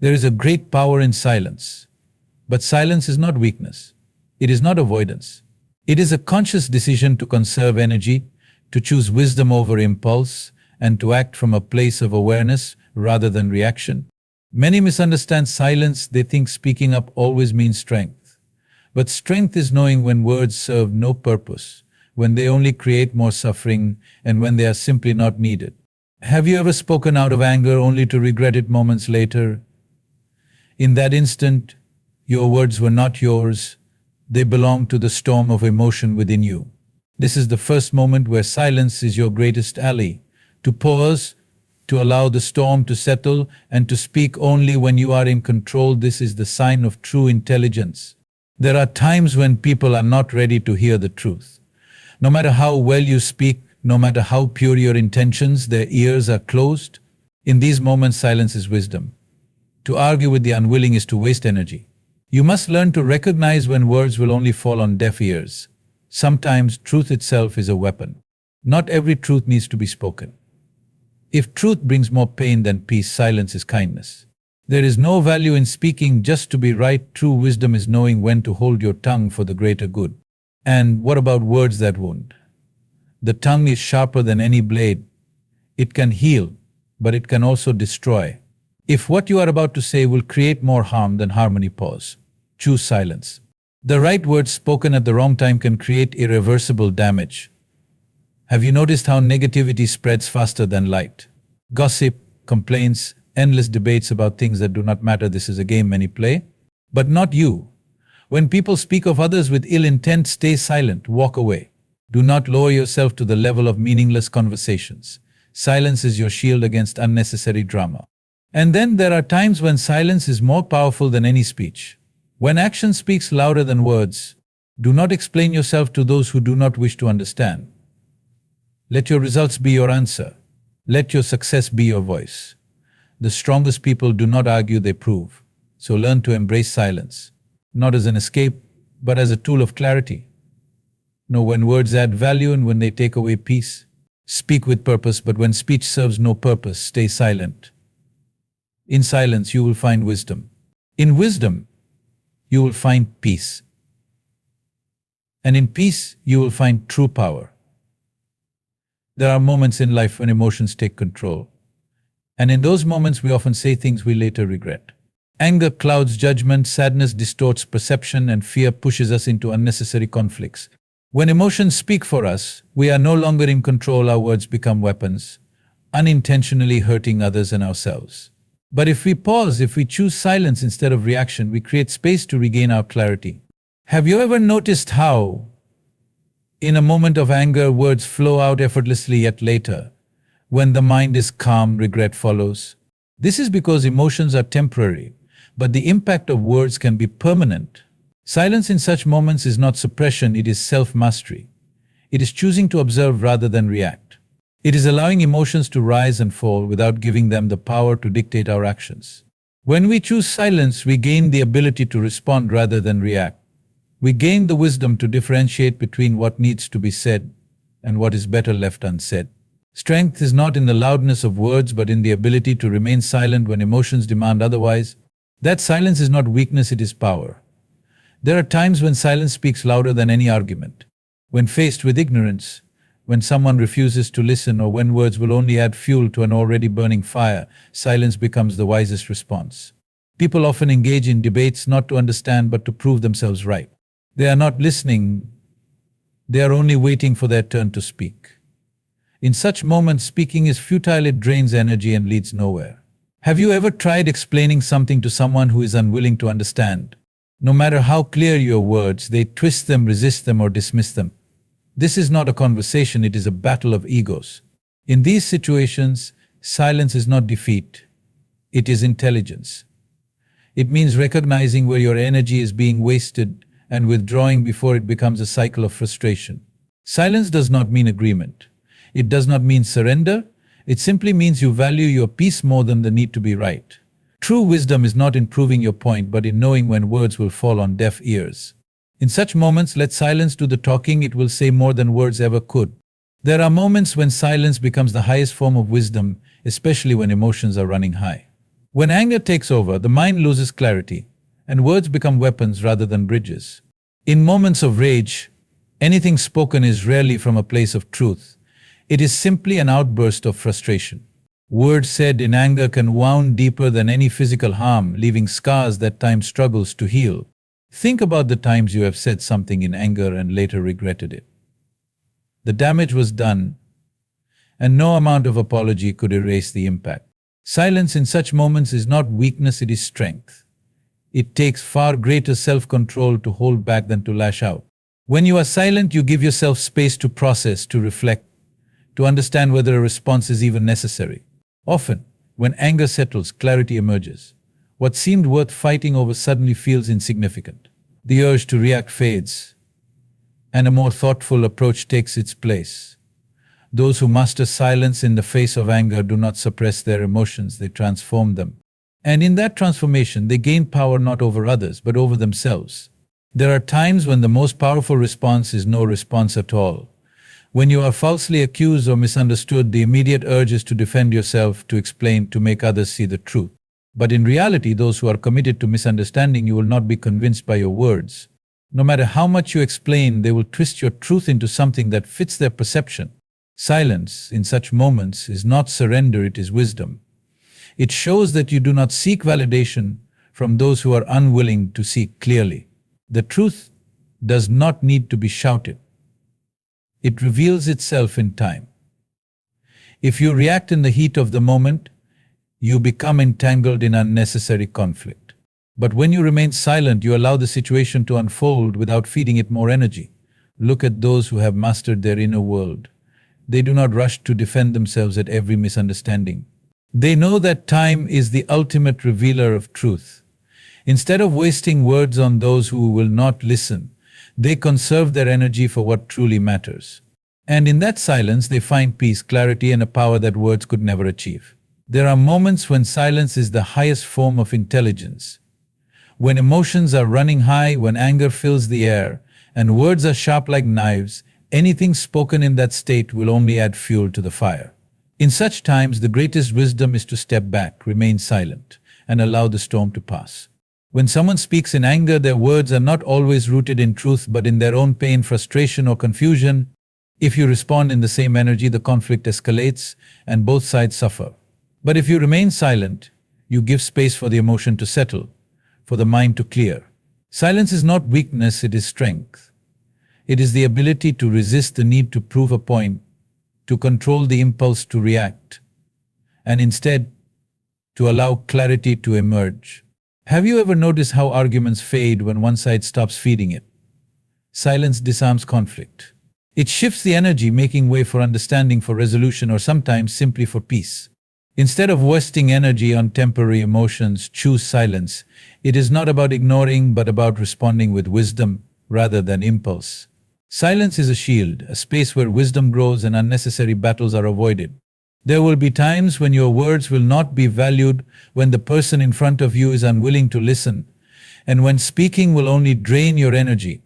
There is a great power in silence. But silence is not weakness. It is not avoidance. It is a conscious decision to conserve energy, to choose wisdom over impulse, and to act from a place of awareness rather than reaction. Many misunderstand silence. They think speaking up always means strength. But strength is knowing when words serve no purpose, when they only create more suffering, and when they are simply not needed. Have you ever spoken out of anger only to regret it moments later? In that instant, your words were not yours. They belonged to the storm of emotion within you. This is the first moment where silence is your greatest ally. To pause, to allow the storm to settle, and to speak only when you are in control. This is the sign of true intelligence. There are times when people are not ready to hear the truth. No matter how well you speak, no matter how pure your intentions, their ears are closed. In these moments, silence is wisdom. To argue with the unwilling is to waste energy. You must learn to recognize when words will only fall on deaf ears. Sometimes truth itself is a weapon. Not every truth needs to be spoken. If truth brings more pain than peace, silence is kindness. There is no value in speaking just to be right. True wisdom is knowing when to hold your tongue for the greater good. And what about words that wound? The tongue is sharper than any blade. It can heal, but it can also destroy. If what you are about to say will create more harm than harmony, pause. Choose silence. The right words spoken at the wrong time can create irreversible damage. Have you noticed how negativity spreads faster than light? Gossip, complaints, endless debates about things that do not matter. This is a game many play, but not you. When people speak of others with ill intent, stay silent, walk away. Do not lower yourself to the level of meaningless conversations. Silence is your shield against unnecessary drama. And then there are times when silence is more powerful than any speech. When action speaks louder than words, do not explain yourself to those who do not wish to understand. Let your results be your answer. Let your success be your voice. The strongest people do not argue, they prove. So learn to embrace silence, not as an escape, but as a tool of clarity. Know when words add value and when they take away peace. Speak with purpose, but when speech serves no purpose, stay silent. In silence, you will find wisdom. In wisdom, you will find peace. And in peace, you will find true power. There are moments in life when emotions take control. And in those moments, we often say things we later regret. Anger clouds judgment, sadness distorts perception, and fear pushes us into unnecessary conflicts. When emotions speak for us, we are no longer in control. Our words become weapons, unintentionally hurting others and ourselves. But if we pause, if we choose silence instead of reaction, we create space to regain our clarity. Have you ever noticed how, in a moment of anger, words flow out effortlessly, yet later, when the mind is calm, regret follows? This is because emotions are temporary, but the impact of words can be permanent. Silence in such moments is not suppression, it is self-mastery. It is choosing to observe rather than react. It is allowing emotions to rise and fall without giving them the power to dictate our actions. When we choose silence, we gain the ability to respond rather than react. We gain the wisdom to differentiate between what needs to be said and what is better left unsaid. Strength is not in the loudness of words, but in the ability to remain silent when emotions demand otherwise. That silence is not weakness, it is power. There are times when silence speaks louder than any argument. When faced with ignorance, when someone refuses to listen, or when words will only add fuel to an already burning fire, silence becomes the wisest response. People often engage in debates not to understand but to prove themselves right. They are not listening, they are only waiting for their turn to speak. In such moments, speaking is futile, it drains energy and leads nowhere. Have you ever tried explaining something to someone who is unwilling to understand? No matter how clear your words, they twist them, resist them, or dismiss them. This is not a conversation, it is a battle of egos. In these situations, silence is not defeat, it is intelligence. It means recognizing where your energy is being wasted and withdrawing before it becomes a cycle of frustration. Silence does not mean agreement. It does not mean surrender. It simply means you value your peace more than the need to be right. True wisdom is not in proving your point, but in knowing when words will fall on deaf ears. In such moments, let silence do the talking. It will say more than words ever could. There are moments when silence becomes the highest form of wisdom, especially when emotions are running high. When anger takes over, the mind loses clarity, and words become weapons rather than bridges. In moments of rage, anything spoken is rarely from a place of truth. It is simply an outburst of frustration. Words said in anger can wound deeper than any physical harm, leaving scars that time struggles to heal. Think about the times you have said something in anger and later regretted it. The damage was done, and no amount of apology could erase the impact. Silence in such moments is not weakness, it is strength. It takes far greater self-control to hold back than to lash out. When you are silent, you give yourself space to process, to reflect, to understand whether a response is even necessary. Often, when anger settles, clarity emerges. What seemed worth fighting over suddenly feels insignificant. The urge to react fades, and a more thoughtful approach takes its place. Those who master silence in the face of anger do not suppress their emotions, they transform them. And in that transformation, they gain power not over others, but over themselves. There are times when the most powerful response is no response at all. When you are falsely accused or misunderstood, the immediate urge is to defend yourself, to explain, to make others see the truth. But in reality, those who are committed to misunderstanding you will not be convinced by your words. No matter how much you explain, they will twist your truth into something that fits their perception. Silence, in such moments, is not surrender, it is wisdom. It shows that you do not seek validation from those who are unwilling to see clearly. The truth does not need to be shouted. It reveals itself in time. If you react in the heat of the moment, you become entangled in unnecessary conflict. But when you remain silent, you allow the situation to unfold without feeding it more energy. Look at those who have mastered their inner world. They do not rush to defend themselves at every misunderstanding. They know that time is the ultimate revealer of truth. Instead of wasting words on those who will not listen, they conserve their energy for what truly matters. And in that silence, they find peace, clarity, and a power that words could never achieve. There are moments when silence is the highest form of intelligence. When emotions are running high, when anger fills the air, and words are sharp like knives, anything spoken in that state will only add fuel to the fire. In such times, the greatest wisdom is to step back, remain silent, and allow the storm to pass. When someone speaks in anger, their words are not always rooted in truth, but in their own pain, frustration, or confusion. If you respond in the same energy, the conflict escalates, and both sides suffer. But if you remain silent, you give space for the emotion to settle, for the mind to clear. Silence is not weakness, it is strength. It is the ability to resist the need to prove a point, to control the impulse to react, and instead, to allow clarity to emerge. Have you ever noticed how arguments fade when one side stops feeding it? Silence disarms conflict. It shifts the energy, making way for understanding, for resolution, or sometimes simply for peace. Instead of wasting energy on temporary emotions, choose silence. It is not about ignoring, but about responding with wisdom rather than impulse. Silence is a shield, a space where wisdom grows and unnecessary battles are avoided. There will be times when your words will not be valued, when the person in front of you is unwilling to listen, and when speaking will only drain your energy.